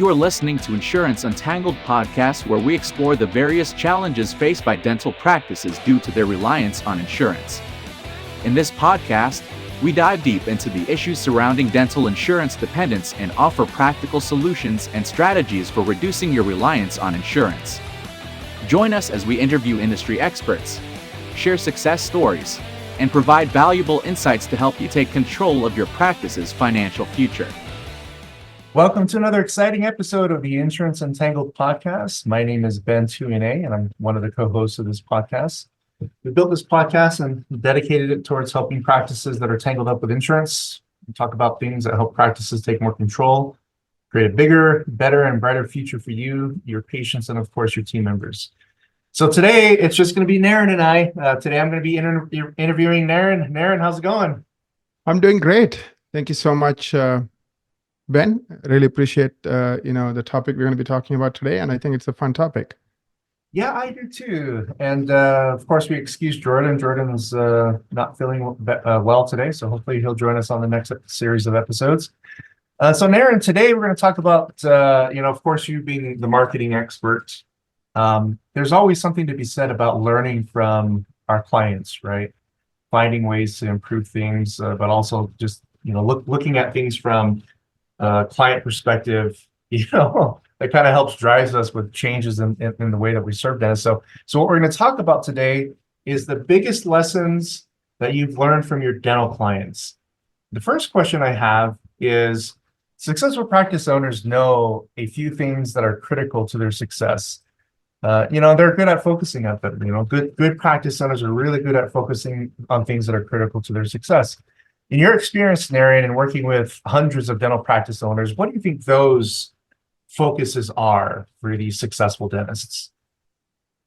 You are listening to Insurance Untangled podcast, where we explore the various challenges faced by dental practices due to their reliance on insurance. In this podcast, we dive deep into the issues surrounding dental insurance dependence and offer practical solutions and strategies for reducing your reliance on insurance. Join us as we interview industry experts, share success stories, and provide valuable insights to help you take control of your practice's financial future. Welcome to another exciting episode of the Insurance Untangled podcast. My name is Ben Tuyene, and I'm one of the co-hosts of this podcast. We built this podcast and dedicated it towards helping practices that are tangled up with insurance. We talk about things that help practices take more control, create a bigger, better, and brighter future for you, your patients, and of course, your team members. So today, it's just going to be Naren and I. Today, I'm going to be interviewing Naren. Naren, how's it going? I'm doing great. Thank you so much, Ben. Really appreciate the topic we're going to be talking about today, and I think it's a fun topic. Yeah, I do too. And of course, we excuse Jordan. Jordan is not feeling well today, so hopefully he'll join us on the next series of episodes. So Naren, today we're going to talk about, of course, you being the marketing expert. There's always something to be said about learning from our clients, right? Finding ways to improve things, but also just looking at things from client perspective, that kind of helps drives us with changes in the way that we serve dentists. So what we're going to talk about today is the biggest lessons that you've learned from your dental clients. The first question I have is, successful practice owners know a few things that are critical to their success. They're good at focusing on them. Good practice owners are really good at focusing on things that are critical to their success. In your experience, Naren, and working with hundreds of dental practice owners, what do you think those focuses are for these successful dentists?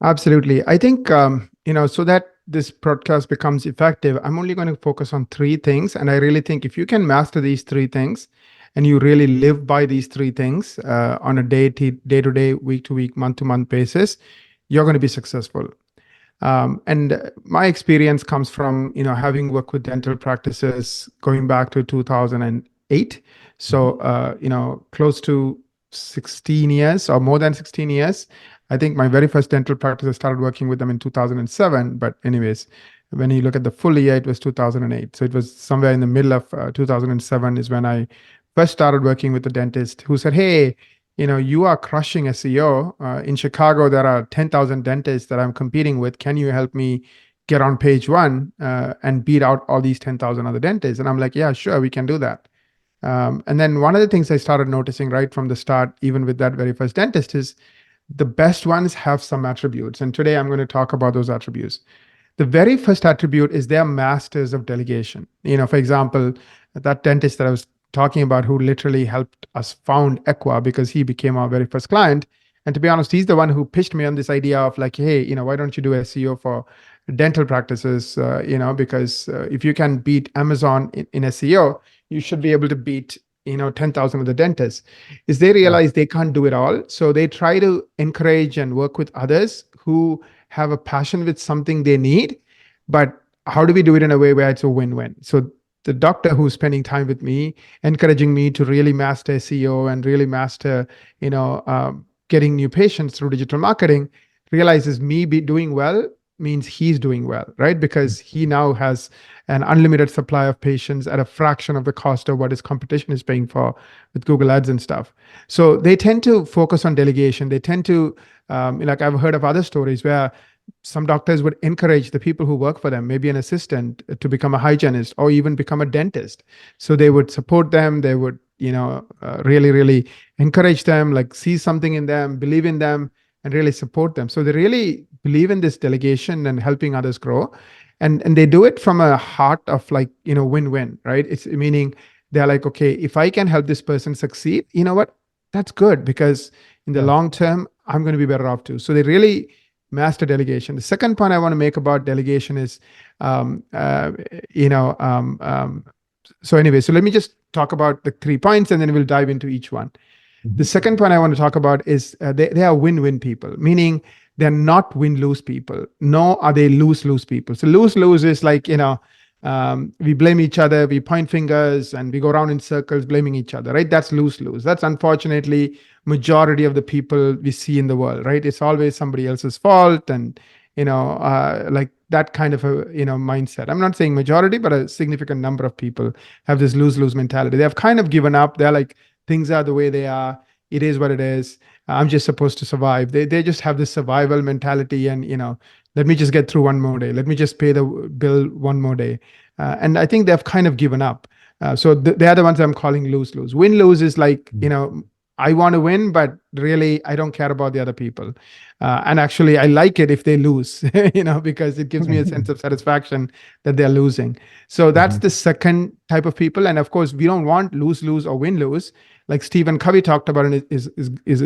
Absolutely. I think, so that this podcast becomes effective, I'm only going to focus on three things. And I really think if you can master these three things and you really live by these three things on a day-to-day, week-to-week, month-to-month basis, you're going to be successful. And my experience comes from, having worked with dental practices going back to 2008. So, close to 16 years or more than 16 years. I think my very first dental practice, I started working with them in 2007. But anyways, when you look at the full year, it was 2008. So it was somewhere in the middle of 2007 is when I first started working with a dentist who said, hey, you are crushing SEO. In Chicago, there are 10,000 dentists that I'm competing with. Can you help me get on page one and beat out all these 10,000 other dentists? And I'm like, yeah, sure, we can do that. And then one of the things I started noticing right from the start, even with that very first dentist, is the best ones have some attributes. And today I'm going to talk about those attributes. The very first attribute is they're masters of delegation. For example, that dentist that I was talking about who literally helped us found Equa because he became our very first client. And to be honest, he's the one who pitched me on this idea of like, hey, why don't you do SEO for dental practices? Because if you can beat Amazon in SEO, you should be able to beat 10,000 of the dentists. Is they realize they can't do it all. So they try to encourage and work with others who have a passion with something they need. But how do we do it in a way where it's a win-win? So the doctor who's spending time with me, encouraging me to really master SEO and really master, getting new patients through digital marketing, realizes me doing well means he's doing well, right? Because he now has an unlimited supply of patients at a fraction of the cost of what his competition is paying for with Google Ads and stuff. So they tend to focus on delegation. They tend to, I've heard of other stories where some doctors would encourage the people who work for them, maybe an assistant, to become a hygienist or even become a dentist. So they would support them. They would, really, really encourage them, like see something in them, believe in them, and really support them. So they really believe in this delegation and helping others grow. And they do it from a heart of win-win, right? It's meaning they're like, okay, if I can help this person succeed, you know what? That's good because in the long term, I'm going to be better off too. So they really master delegation. The second point I want to make about delegation is, so let me just talk about the 3 points and then we'll dive into each one. The second point I want to talk about is they are win-win people, meaning they're not win-lose people, nor are they lose-lose people. So lose-lose is like, we blame each other, we point fingers, and we go around in circles blaming each other, right? That's lose-lose. That's unfortunately majority of the people we see in the world, right? It's always somebody else's fault, and like that kind of a mindset. I'm not saying majority, but a significant number of people have this lose-lose mentality. They have kind of given up. They're like, things are the way they are. It is what it is. I'm just supposed to survive. They just have this survival mentality, and let me just get through one more day. Let me just pay the bill one more day. And I think they've kind of given up. So they're the ones I'm calling lose-lose. Win-lose is like, I want to win, but really I don't care about the other people. And actually, I like it if they lose, because it gives me a sense of satisfaction that they're losing. So that's the second type of people. And of course, we don't want lose-lose or win-lose. Like Stephen Covey talked about in his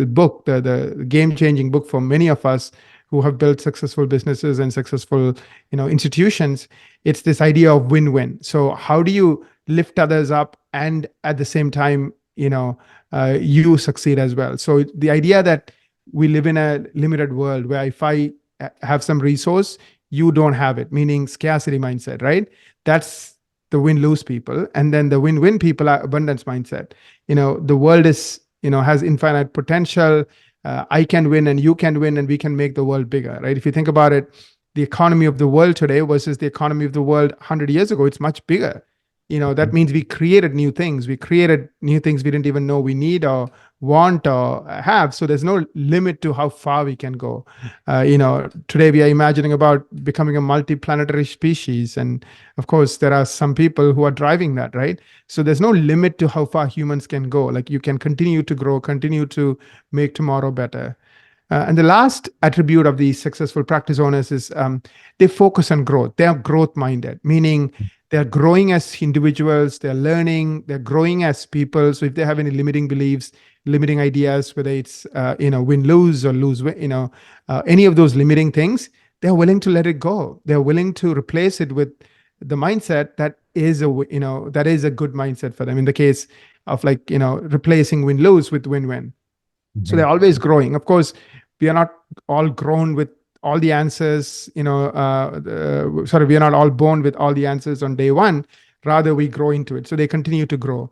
book, the game-changing book for many of us who have built successful businesses and successful, institutions. It's this idea of win-win. So how do you lift others up and at the same time, you succeed as well? So the idea that we live in a limited world where if I have some resource, you don't have it, meaning scarcity mindset, right? That's the win-lose people. And then the win-win people are abundance mindset. The world is, has infinite potential. I can win and you can win and we can make the world bigger, right? If you think about it, the economy of the world today versus the economy of the world 100 years ago, it's much bigger. That means we created new things. We created new things we didn't even know we need or want or have. So there's no limit to how far we can go. Today we are imagining about becoming a multi-planetary species. And of course, there are some people who are driving that, right? So there's no limit to how far humans can go. Like you can continue to grow, continue to make tomorrow better. And the last attribute of these successful practice owners is they focus on growth. They are growth minded, meaning they're growing as individuals, they're learning, they're growing as people. So if they have any limiting beliefs, limiting ideas, whether it's win-lose or lose-win, any of those limiting things, they're willing to let it go. They're willing to replace it with the mindset that is a good mindset for them. In the case of replacing win-lose with win-win. So they're always growing. Of course, we are not all grown with all the answers, we are not all born with all the answers on day one. Rather, we grow into it. So they continue to grow.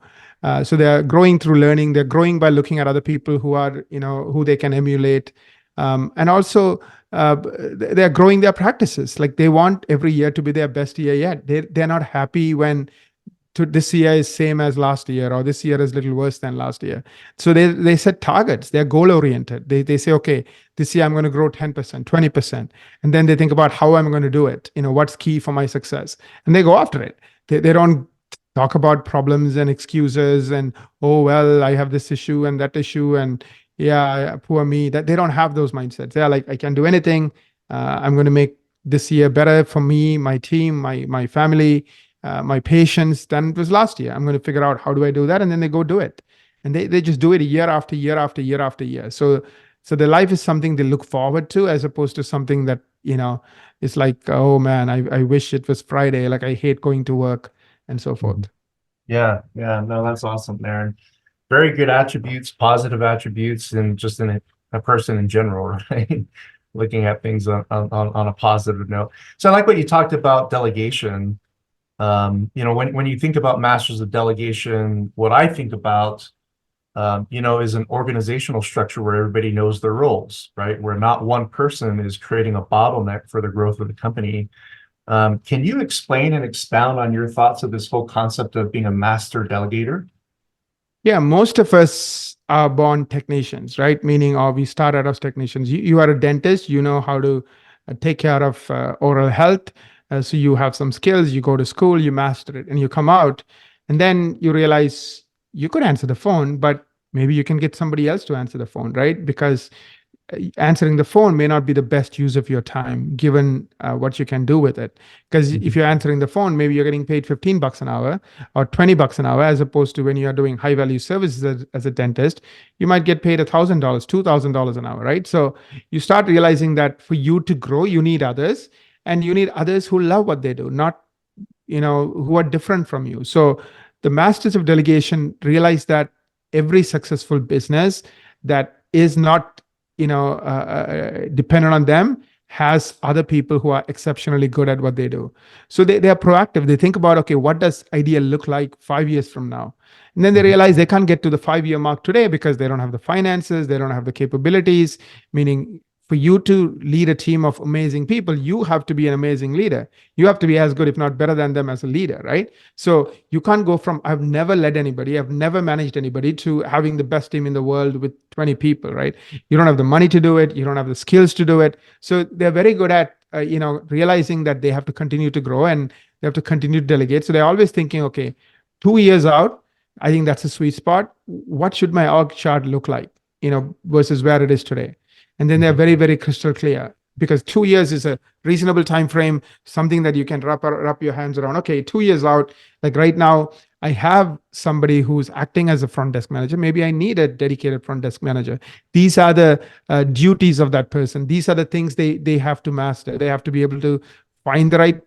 So they're growing through learning. They're growing by looking at other people who are, who they can emulate. And also, they're growing their practices. Like they want every year to be their best year yet. They're not happy when this year is same as last year, or this year is a little worse than last year. So they set targets. They're goal oriented. They say, okay, this year I'm going to grow 10%, 20%. And then they think about how I'm going to do it. What's key for my success? And they go after it. They don't talk about problems and excuses and, oh, well, I have this issue and that issue. And yeah, poor me. That they don't have those mindsets. They're like, I can do anything. I'm going to make this year better for me, my team, my family, my patients than it was last year. I'm going to figure out how do I do that, and then they go do it, and they just do it year after year after year after year. So their life is something they look forward to, as opposed to something that it's like, oh man, I wish it was Friday. Like I hate going to work and so forth. Yeah, no, that's awesome, Naren. Very good attributes, positive attributes, and just in a person in general, right? Looking at things on a positive note. So I like what you talked about delegation. When you think about masters of delegation, what I think about, is an organizational structure where everybody knows their roles, right? Where not one person is creating a bottleneck for the growth of the company. Can you explain and expound on your thoughts of this whole concept of being a master delegator? Yeah, most of us are born technicians, right? Meaning, we start out as technicians. You are a dentist, you know how to take care of oral health. So you have some skills, you go to school, you master it, and you come out, and then you realize you could answer the phone, but maybe you can get somebody else to answer the phone, right? Because answering the phone may not be the best use of your time, given what you can do with it. Because if you're answering the phone, maybe you're getting paid $15 an hour or $20 an hour, as opposed to when you're doing high value services as a dentist, you might get paid $1,000, $2,000 an hour, right? So you start realizing that for you to grow, you need others. And you need others who love what they do, not, who are different from you. So the masters of delegation realize that every successful business that is not, dependent on them has other people who are exceptionally good at what they do. So they are proactive. They think about, okay, what does ideal look like 5 years from now? And then they realize they can't get to the 5 year mark today because they don't have the finances, they don't have the capabilities, meaning for you to lead a team of amazing people, you have to be an amazing leader. You have to be as good, if not better than them as a leader, right? So you can't go from, I've never led anybody, I've never managed anybody, to having the best team in the world with 20 people, right? You don't have the money to do it. You don't have the skills to do it. So they're very good at, realizing that they have to continue to grow and they have to continue to delegate. So they're always thinking, okay, 2 years out, I think that's a sweet spot. What should my org chart look like, versus where it is today? And then they're very, very crystal clear, because 2 years is a reasonable time frame, something that you can wrap your hands around. Okay, 2 years out, like right now, I have somebody who's acting as a front desk manager. Maybe I need a dedicated front desk manager. These are the duties of that person. These are the things they have to master. They have to be able to find the right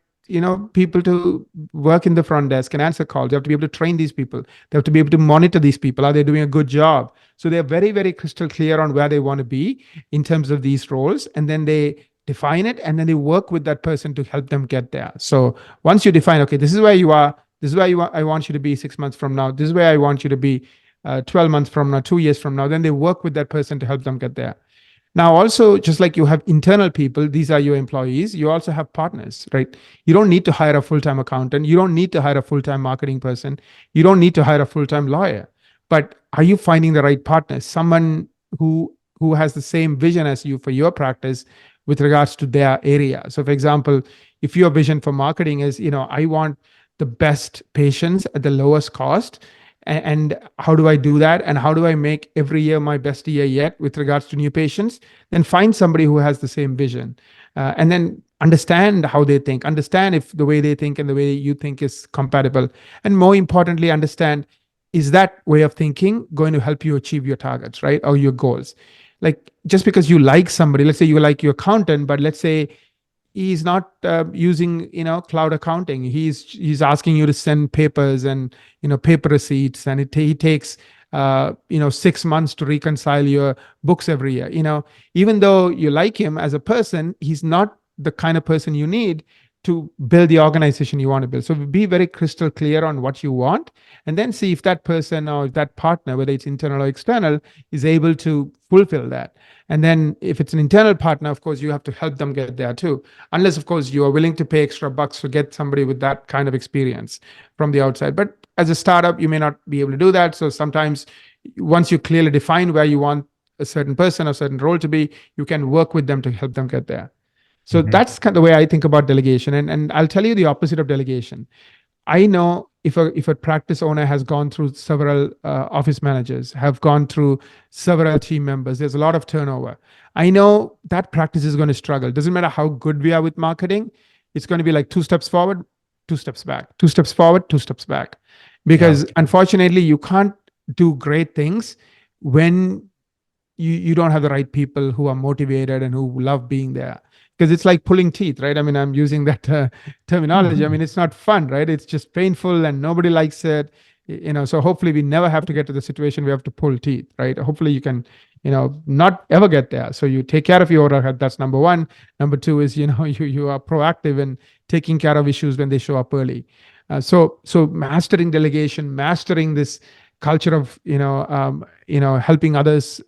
people to work in the front desk and answer calls. They have to be able to train these people. They have to be able to monitor these people. Are they doing a good job? So they're very, very crystal clear on where they want to be in terms of these roles. And then they define it, and then they work with that person to help them get there. So once you define, okay, this is where you are, this is where I want you to be 6 months from now, this is where I want you to be 12 months from now, 2 years from now, then they work with that person to help them get there. Now, also, just like you have internal people, these are your employees, you also have partners, right? You don't need to hire a full-time accountant. You don't need to hire a full-time marketing person. You don't need to hire a full-time lawyer. But are you finding the right partner? Someone who has the same vision as you for your practice with regards to their area. So for example, if your vision for marketing is, I want the best patients at the lowest cost, and how do I do that? And how do I make every year my best year yet with regards to new patients? Then find somebody who has the same vision, and then understand how they think, understand if the way they think and the way you think is compatible. And more importantly, understand, is that way of thinking going to help you achieve your targets, right? Or your goals? Like, just because you like somebody, let's say you like your accountant, but let's say he's not using cloud accounting. He's asking you to send papers and paper receipts, and he takes 6 months to reconcile your books every year. Even though you like him as a person, he's not the kind of person you need to build the organization you want to build. So be very crystal clear on what you want, and then see if that person or that partner, whether it's internal or external, is able to fulfill that. And then if it's an internal partner, of course, you have to help them get there too. Unless, of course, you are willing to pay extra bucks to get somebody with that kind of experience from the outside. But as a startup, you may not be able to do that. So sometimes once you clearly define where you want a certain person or certain role to be, you can work with them to help them get there. So that's kind of the way I think about delegation. And I'll tell you the opposite of delegation. I know if a practice owner has gone through several office managers, have gone through several team members, there's a lot of turnover. I know that practice is going to struggle. Doesn't matter how good we are with marketing. It's going to be like 2 steps forward, 2 steps back, 2 steps forward, 2 steps back. Because unfortunately, you can't do great things when you don't have the right people who are motivated and who love being there. Because it's like pulling teeth, right? I mean, I'm using that terminology. I mean, it's not fun, right? It's just painful and nobody likes it. So hopefully we never have to get to the situation we have to pull teeth, right? Hopefully you can, not ever get there. So you take care of your oral health. That's number one. Number two is, you are proactive in taking care of issues when they show up early. So mastering delegation, mastering this culture of helping others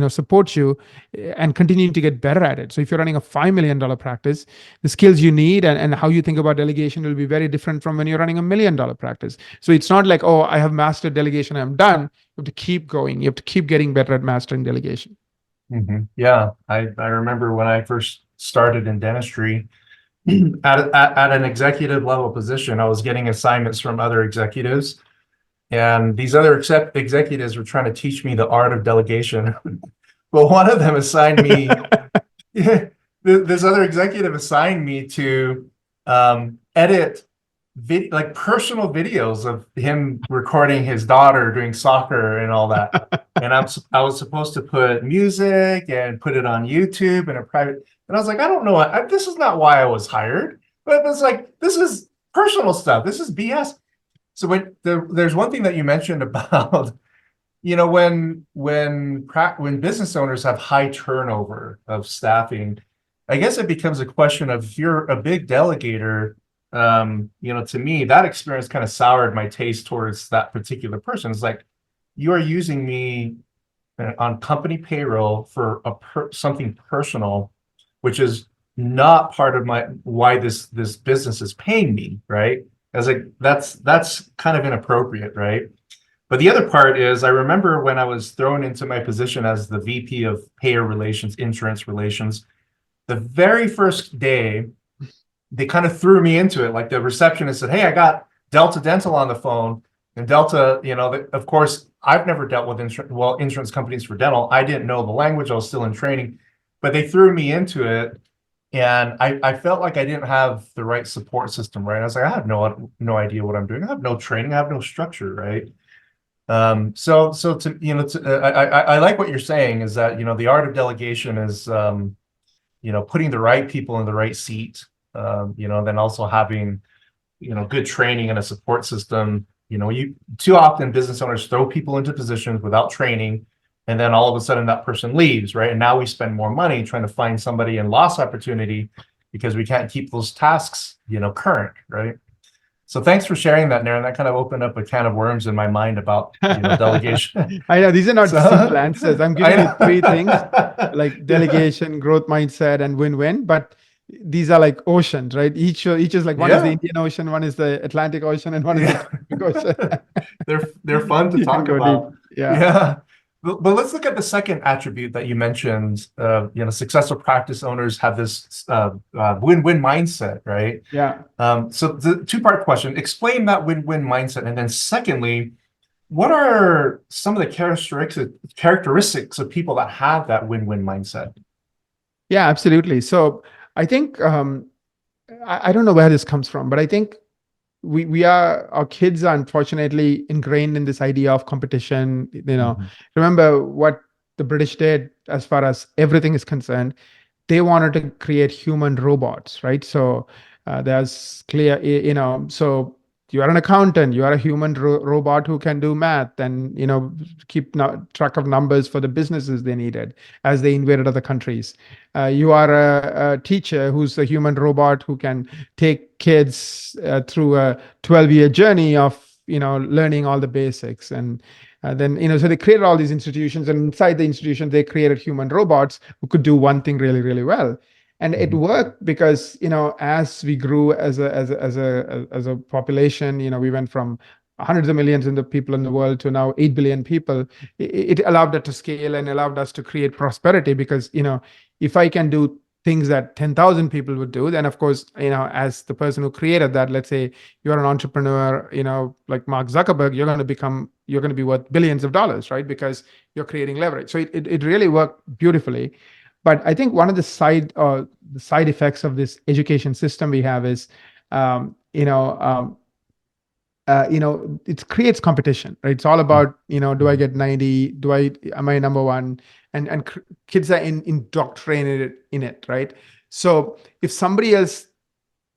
support you, and continuing to get better at it. So if you're running a $5 million practice, the skills you need and how you think about delegation will be very different from when you're running $1 million practice. So it's not like, oh, I have mastered delegation, I'm done. You have to keep going. You have to keep getting better at mastering delegation. Yeah, I remember when I first started in dentistry, at an executive level position, I was getting assignments from other executives. And these other executives were trying to teach me the art of delegation. Well, one of them assigned me, this other executive assigned me to edit personal videos of him recording his daughter doing soccer and all that. And I was supposed to put music and put it on YouTube and a private. And I was like, I don't know. This is not why I was hired. But it's like, this is personal stuff. This is BS. So there's one thing that you mentioned about, when business owners have high turnover of staffing, I guess it becomes a question of if you're a big delegator, to me, that experience kind of soured my taste towards that particular person. It's like, you are using me on company payroll for something personal, which is not part of my why this business is paying me, right? As like that's kind of inappropriate, right? But the other part is I remember when I was thrown into my position as the VP of payer relations, insurance relations, the very first day, they kind of threw me into it. Like the receptionist said, "Hey, I got Delta Dental on the phone." And Delta, of course, I've never dealt with insurance companies for dental. I didn't know the language. I was still in training, but they threw me into it. And I felt like I didn't have the right support system, right? I was like, I have no idea what I'm doing. I have no training. I have no structure, right? So I like what you're saying is that, the art of delegation is, putting the right people in the right seat, then also having, good training and a support system. You too often business owners throw people into positions without training, and then all of a sudden that person leaves, right? And now we spend more money trying to find somebody in lost opportunity because we can't keep those tasks, current, right? So thanks for sharing that, Naren. That kind of opened up a can of worms in my mind about, delegation. I know these are not simple So answers. I'm I giving you three things like yeah. delegation, growth mindset, and win-win. But these are like oceans, right? Each is like one is the Yeah. Indian Ocean, one is the Atlantic Ocean, and one is the Yeah. Pacific Ocean. They're fun to You can talk go deep. about. Yeah. Yeah. But let's look at the second attribute that you mentioned. Successful practice owners have this win-win mindset, right? Yeah. So the two-part question, explain that win-win mindset. And then secondly, what are some of the characteristics of people that have that win-win mindset? Yeah, absolutely. So I think I don't know where this comes from, but I think we are our kids are unfortunately ingrained in this idea of competition. Mhm. Remember what the British did as far as everything is concerned. They wanted to create human robots, right? So there's clear, so you are an accountant, you are a human robot who can do math and, keep track of numbers for the businesses they needed as they invaded other countries. You are a teacher who's a human robot who can take kids through a 12-year journey of, learning all the basics. And then, so they created all these institutions, and inside the institution, they created human robots who could do one thing really, really well. And it Mhm. worked because, as we grew as a population, we went from hundreds of millions in the people in the world to now 8 billion people. It allowed us to scale and allowed us to create prosperity because, if I can do things that 10,000 people would do, then of course, as the person who created that, let's say you're an entrepreneur, like Mark Zuckerberg, you're going to be worth billions of dollars, right? Because you're creating leverage. So it really worked beautifully. But I think one of the side effects of this education system we have is, um, you know, um, it creates competition, right? It's all about, do I get 90? Am I number one? And kids are indoctrinated in it, right? So if somebody else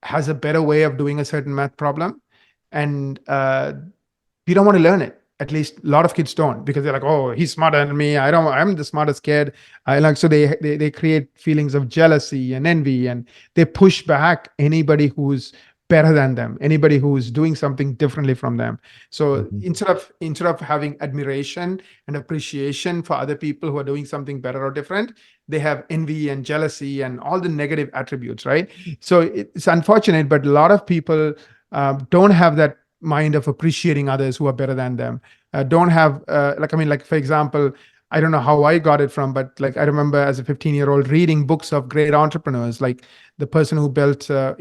has a better way of doing a certain math problem, and you don't want to learn it. At least a lot of kids don't, because they're like, oh, he's smarter than me. I'm the smartest kid. I like, so they create feelings of jealousy and envy, and they push back anybody who's better than them, anybody who's doing something differently from them. So Mhm. instead of having admiration and appreciation for other people who are doing something better or different, they have envy and jealousy and all the negative attributes, right? So it's unfortunate, but a lot of people don't have that mind of appreciating others who are better than them. Don't have like for example, I don't know how I got it from, but like I remember as a 15-year-old reading books of great entrepreneurs, like the person who built the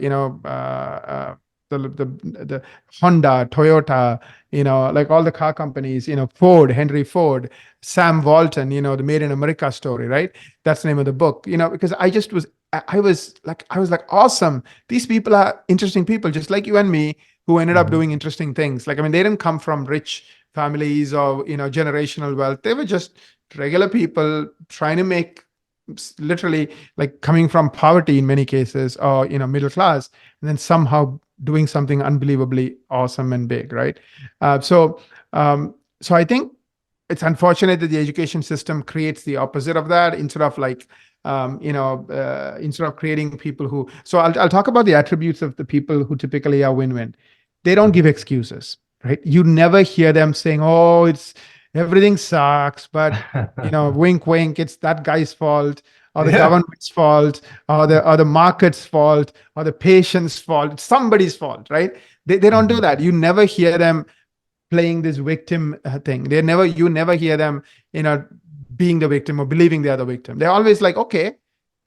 Honda, Toyota, like all the car companies, Ford, Henry Ford, Sam Walton, the Made in America story, right? That's the name of the book, because I was like, awesome. These people are interesting people, just like you and me, who ended up Mhm. doing interesting things. Like, I mean, they didn't come from rich families or, generational wealth. They were just regular people trying to make literally like coming from poverty in many cases or, middle class, and then somehow doing something unbelievably awesome and big, right? So I think it's unfortunate that the education system creates the opposite of that. Instead of like instead of creating people who. So I'll talk about the attributes of the people who typically are win-win. They don't give excuses, right? You never hear them saying, "Oh, it's everything sucks," but wink, wink, it's that guy's fault, or the Yeah. government's fault, or the market's fault, or the patient's fault. It's somebody's fault, right? They don't do that. You never hear them playing this victim thing. You never hear them, being the victim or believing they are the victim. They're always like, okay,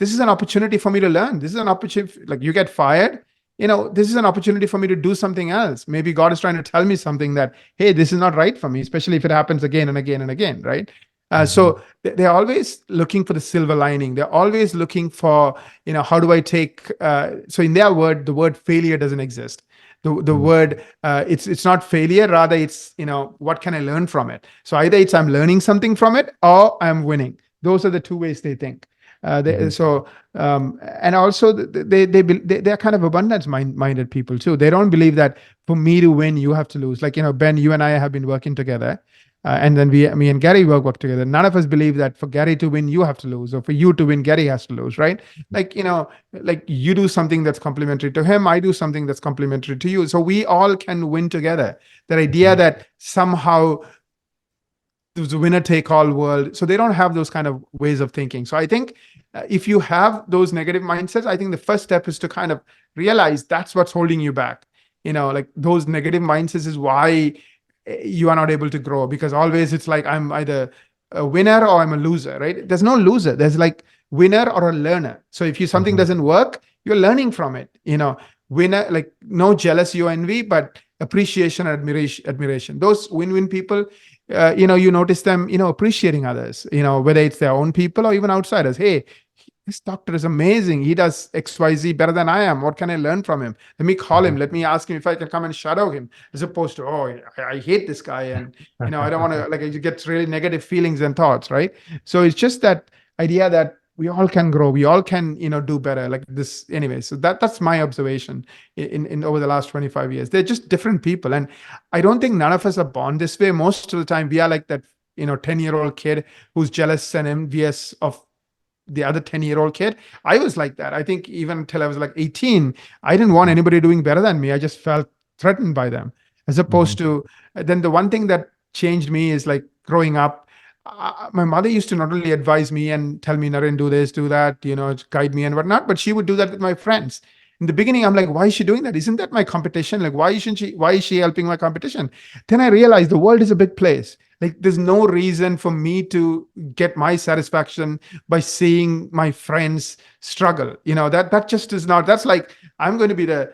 this is an opportunity for me to learn. This is an opportunity, like you get fired, this is an opportunity for me to do something else. Maybe God is trying to tell me something that, hey, this is not right for me, especially if it happens again and again and again, right? So they're always looking for the silver lining. They're always looking for, how do I take, so in their word, the word failure doesn't exist. The word, it's not failure, rather it's, what can I learn from it? So either it's I'm learning something from it or I'm winning. Those are the two ways they think. And also they're kind of abundance minded people too. They don't believe that for me to win, you have to lose. Like, Ben, you and I have been working together. And then me and Gary work together. None of us believe that for Gary to win, you have to lose, or for you to win, Gary has to lose, right? Like, like you do something that's complementary to him, I do something that's complementary to you. So we all can win together. That idea that somehow there's a winner take all world. So they don't have those kind of ways of thinking. So I think if you have those negative mindsets, I think the first step is to kind of realize that's what's holding you back. Like those negative mindsets is why you are not able to grow, because always it's like I'm either a winner or I'm a loser, right? There's no loser. There's like winner or a learner. So if something doesn't work, you're learning from it. Winner, like no jealousy or envy, but appreciation and admiration. Those win-win people, you notice them, appreciating others, whether it's their own people or even outsiders. Hey, this doctor is amazing. He does XYZ better than I am. What can I learn from him? Let me call him. Let me ask him if I can come and shadow him, as opposed to, oh, I hate this guy. And, I don't want to, like, you get really negative feelings and thoughts, right? So it's just that idea that we all can grow. We all can, do better like this anyway. So that's my observation in over the last 25 years. They're just different people. And I don't think none of us are born this way. Most of the time we are like that, 10-year-old kid who's jealous and envious of the other 10-year-old kid. I was like that. I think even until I was like 18, I didn't want anybody doing better than me. I just felt threatened by them, as opposed to then the one thing that changed me is like growing up. My mother used to not only advise me and tell me, Naren, do this, do that, guide me and whatnot, but she would do that with my friends. In the beginning, I'm like, why is she doing that? Isn't that my competition? Like, why is she helping my competition? Then I realized the world is a big place. Like, there's no reason for me to get my satisfaction by seeing my friends struggle. That just is not, that's like, I'm going to be the,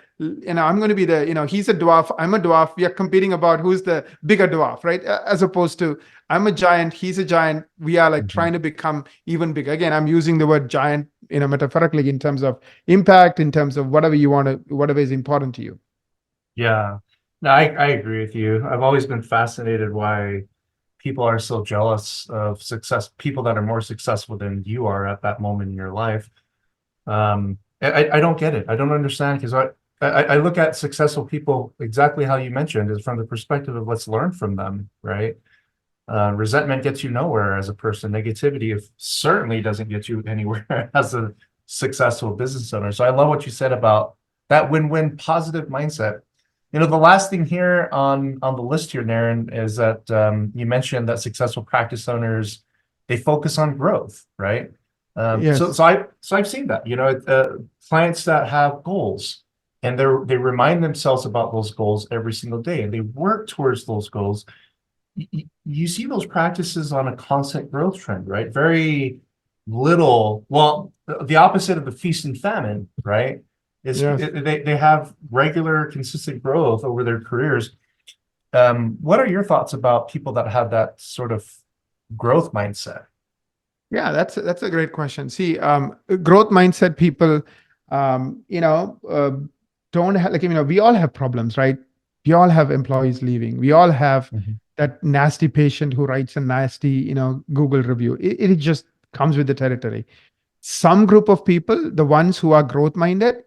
he's a dwarf, I'm a dwarf. We are competing about who's the bigger dwarf, right? As opposed to, I'm a giant, he's a giant. We are like trying to become even bigger. Again, I'm using the word giant, metaphorically, in terms of impact, in terms of whatever is important to you. Yeah, no, I agree with you. I've always been fascinated why people are so jealous of people that are more successful than you are at that moment in your life. I don't get it. I don't understand, because I look at successful people exactly how you mentioned, is from the perspective of let's learn from them, right? Resentment gets you nowhere as a person. Negativity certainly doesn't get you anywhere as a successful business owner. So I love what you said about that win-win positive mindset. The last thing here on the list here, Naren, is that you mentioned that successful practice owners, they focus on growth, right? Yes. So I've seen that, clients that have goals, and they remind themselves about those goals every single day, and they work towards those goals. You see those practices on a constant growth trend, right? Very little, well, the opposite of the feast and famine, right? Is they have regular, consistent growth over their careers. What are your thoughts about people that have that sort of growth mindset? Yeah, that's a great question. See, growth mindset people, don't have, like, we all have problems, right? We all have employees leaving. We all have that nasty patient who writes a nasty, Google review. It just comes with the territory. Some group of people, the ones who are growth minded,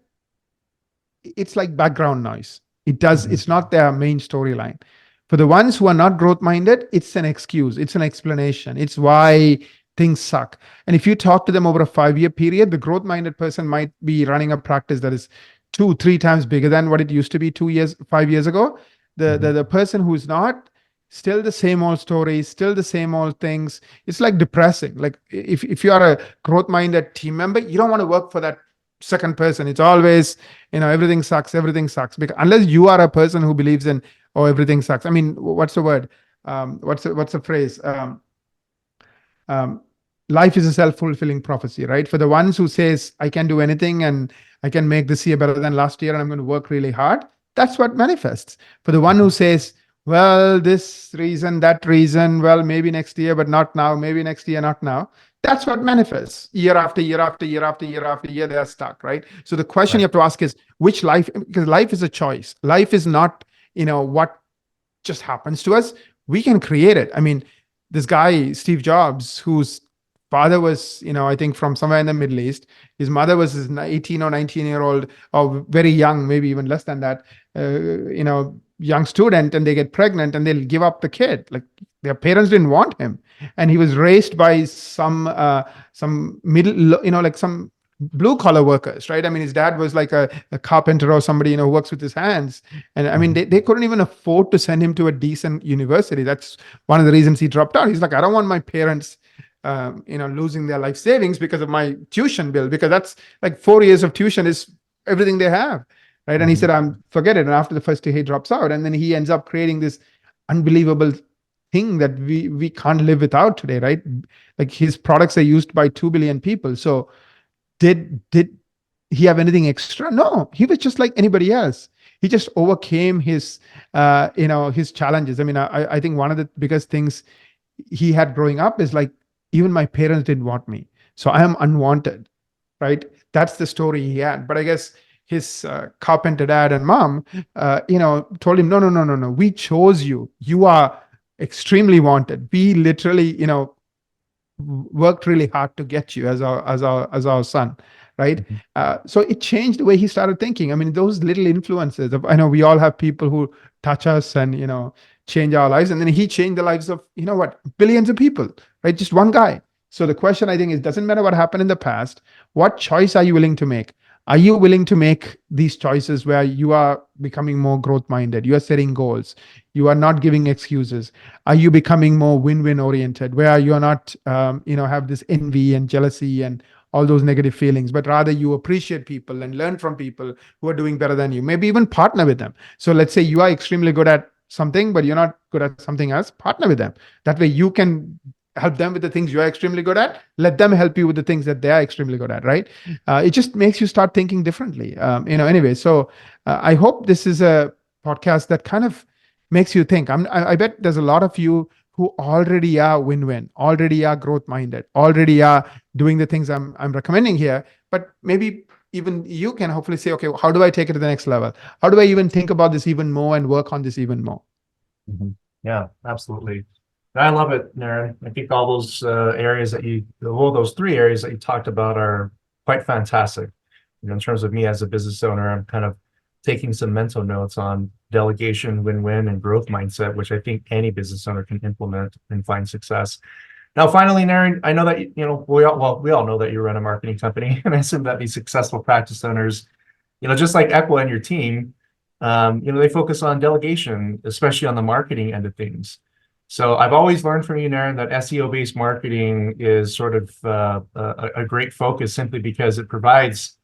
it's like background noise. It's not their main storyline. For the ones who are not growth minded, it's an excuse, it's an explanation. It's why things suck. And if you talk to them over a 5-year period, the growth minded person might be running a practice that is 2-3 times bigger than what it used to be 5 years ago. The person who's not, still the same old stories, still the same old things. It's like depressing. Like if you are a growth minded team member, you don't want to work for that second person. It's always, everything sucks, because unless you are a person who believes in, oh, everything sucks. I mean, what's the word? What's the phrase? Life is a self-fulfilling prophecy, right? For the ones who says, I can do anything and I can make this year better than last year and I'm going to work really hard, that's what manifests. For the one who says, well, this reason, that reason, well, maybe next year, but not now, maybe next year, not now, that's what manifests. Year after year after year after year after year, they are stuck, right? So the question you have to ask is, which life? Because life is a choice. Life is not, what just happens to us. We can create it. I mean, this guy, Steve Jobs, whose father was, I think from somewhere in the Middle East. His mother was his 18 or 19-year-old, or very young, maybe even less than that, young student, and they get pregnant and they'll give up the kid. Like their parents didn't want him. And he was raised by some middle, like some blue collar workers, right? I mean, his dad was like a carpenter or somebody, who works with his hands. And I mean, they couldn't even afford to send him to a decent university. That's one of the reasons he dropped out. He's like, I don't want my parents losing their life savings because of my tuition bill, because that's like 4 years of tuition is everything they have, right? And he said, forget it. And after the first year, he drops out, and then he ends up creating this unbelievable thing that we can't live without today, right? Like his products are used by 2 billion people. So did he have anything extra? No, he was just like anybody else. He just overcame his his challenges. I mean, I think one of the biggest things he had growing up is like, even my parents didn't want me, so I am unwanted, right? That's the story he had. But I guess his carpenter dad and mom, told him, no, we chose you. You are extremely wanted. We literally, worked really hard to get you as our son, right? So it changed the way he started thinking. I mean, those little influences I know we all have people who touch us and change our lives, and then he changed the lives of billions of people, right? Just one guy. So the question, I think, is, doesn't matter what happened in the past, what choice are you willing to make? Are you willing to make these choices where you are becoming more growth minded? You are setting goals. You are not giving excuses. Are you becoming more win-win oriented, where you are not, have this envy and jealousy and all those negative feelings, but rather you appreciate people and learn from people who are doing better than you, maybe even partner with them. So let's say you are extremely good at something, but you're not good at something else, partner with them. That way you can help them with the things you're extremely good at, let them help you with the things that they are extremely good at, right? It just makes you start thinking differently. Anyway, so I hope this is a podcast that kind of makes you think. I bet there's a lot of you who already are win-win, already are growth-minded, already are doing the things I'm recommending here, but maybe even you can hopefully say, okay, how do I take it to the next level? How do I even think about this even more and work on this even more? Yeah, absolutely. I love it, Naren. I think all those areas those 3 areas that you talked about are quite fantastic. In terms of me as a business owner, I'm kind of taking some mental notes on delegation, win-win, and growth mindset, which I think any business owner can implement and find success. Now, finally, Naren, I know that we all know that you run a marketing company, and I assume that these successful practice owners, just like Equa and your team, they focus on delegation, especially on the marketing end of things. So I've always learned from you, Naren, that SEO-based marketing is sort of a great focus, simply because it provides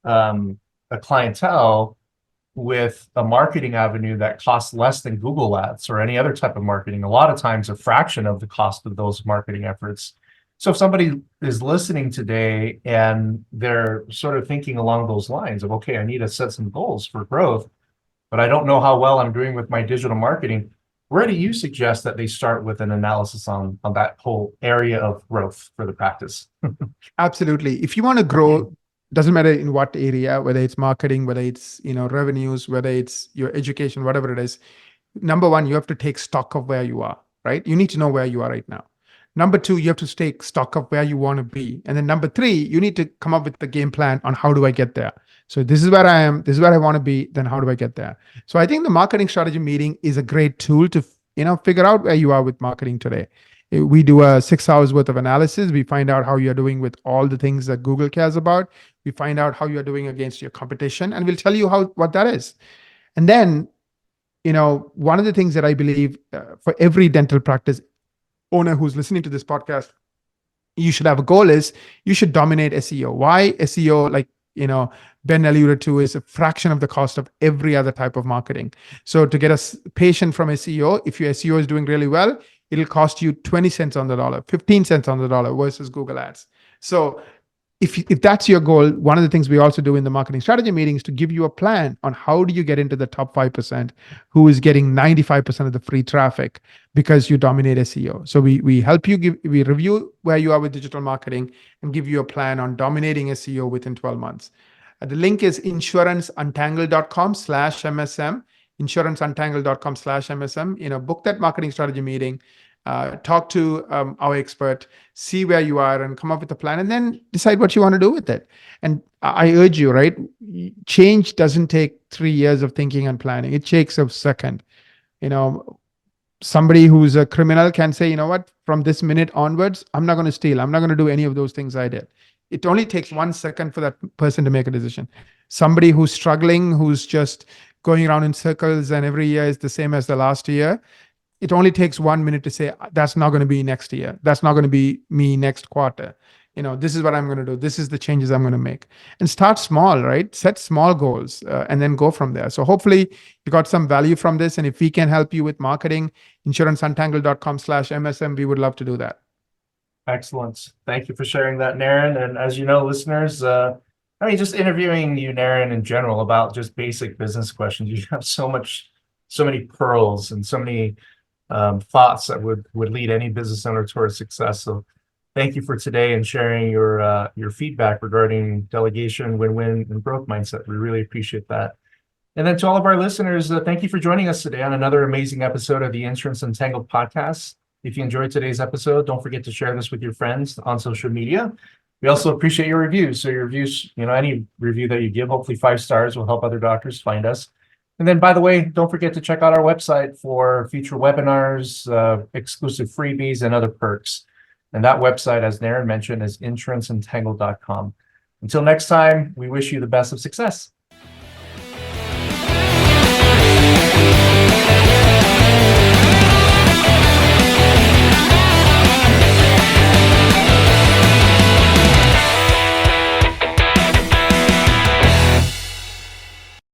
a clientele with a marketing avenue that costs less than Google Ads or any other type of marketing. A lot of times, a fraction of the cost of those marketing efforts. So if somebody is listening today and they're sort of thinking along those lines of, okay, I need to set some goals for growth, but I don't know how well I'm doing with my digital marketing, where do you suggest that they start with an analysis on that whole area of growth for the practice? Absolutely. If you want to grow, doesn't matter in what area, whether it's marketing, whether it's revenues, whether it's your education, whatever it is. Number one, you have to take stock of where you are, right? You need to know where you are right now. Number two, you have to take stock of where you want to be. And then number three, you need to come up with the game plan on how do I get there. So this is where I am, this is where I want to be, then how do I get there? So I think the marketing strategy meeting is a great tool to figure out where you are with marketing today. We do a 6 hours worth of analysis. We find out how you're doing with all the things that Google cares about. We find out how you're doing against your competition, and we'll tell you what that is. And then, one of the things that I believe for every dental practice owner who's listening to this podcast, you should have a goal is you should dominate SEO. Why SEO? Like, Ben alluded to, is a fraction of the cost of every other type of marketing. So to get a patient from SEO, if your SEO is doing really well, it'll cost you 20 cents on the dollar, 15 cents on the dollar versus Google Ads. So if that's your goal, one of the things we also do in the marketing strategy meeting is to give you a plan on how do you get into the top 5% who is getting 95% of the free traffic because you dominate SEO. So we help you, we review where you are with digital marketing and give you a plan on dominating SEO within 12 months. The link is insuranceuntangledcom/MSM, insuranceuntangledcom/MSM. Book that marketing strategy meeting, talk to our expert, see where you are and come up with a plan, and then decide what you want to do with it. And I urge you, right? Change doesn't take 3 years of thinking and planning. It takes a second. Somebody who's a criminal can say, what, from this minute onwards, I'm not going to steal. I'm not going to do any of those things I did. It only takes 1 second for that person to make a decision. Somebody who's struggling, who's just going around in circles and every year is the same as the last year, it only takes 1 minute to say, that's not going to be next year. That's not going to be me next quarter. This is what I'm going to do. This is the changes I'm going to make. And start small, right? Set small goals and then go from there. So hopefully you got some value from this. And if we can help you with marketing, insuranceuntangledcom/MSM, we would love to do that. Excellent. Thank you for sharing that, Naren. And as you know, listeners, just interviewing you, Naren, in general about just basic business questions, you have so many pearls and so many thoughts that would lead any business owner towards success. So thank you for today and sharing your feedback regarding delegation, win-win, and growth mindset. We really appreciate that. And then to all of our listeners, thank you for joining us today on another amazing episode of the Insurance Untangled podcast. If you enjoyed today's episode, don't forget to share this with your friends on social media. We also appreciate your reviews. So your reviews, any review that you give, hopefully 5 stars, will help other doctors find us. And then, by the way, don't forget to check out our website for future webinars, exclusive freebies, and other perks. And that website, as Naren mentioned, is insuranceuntangledcom. Until next time, we wish you the best of success.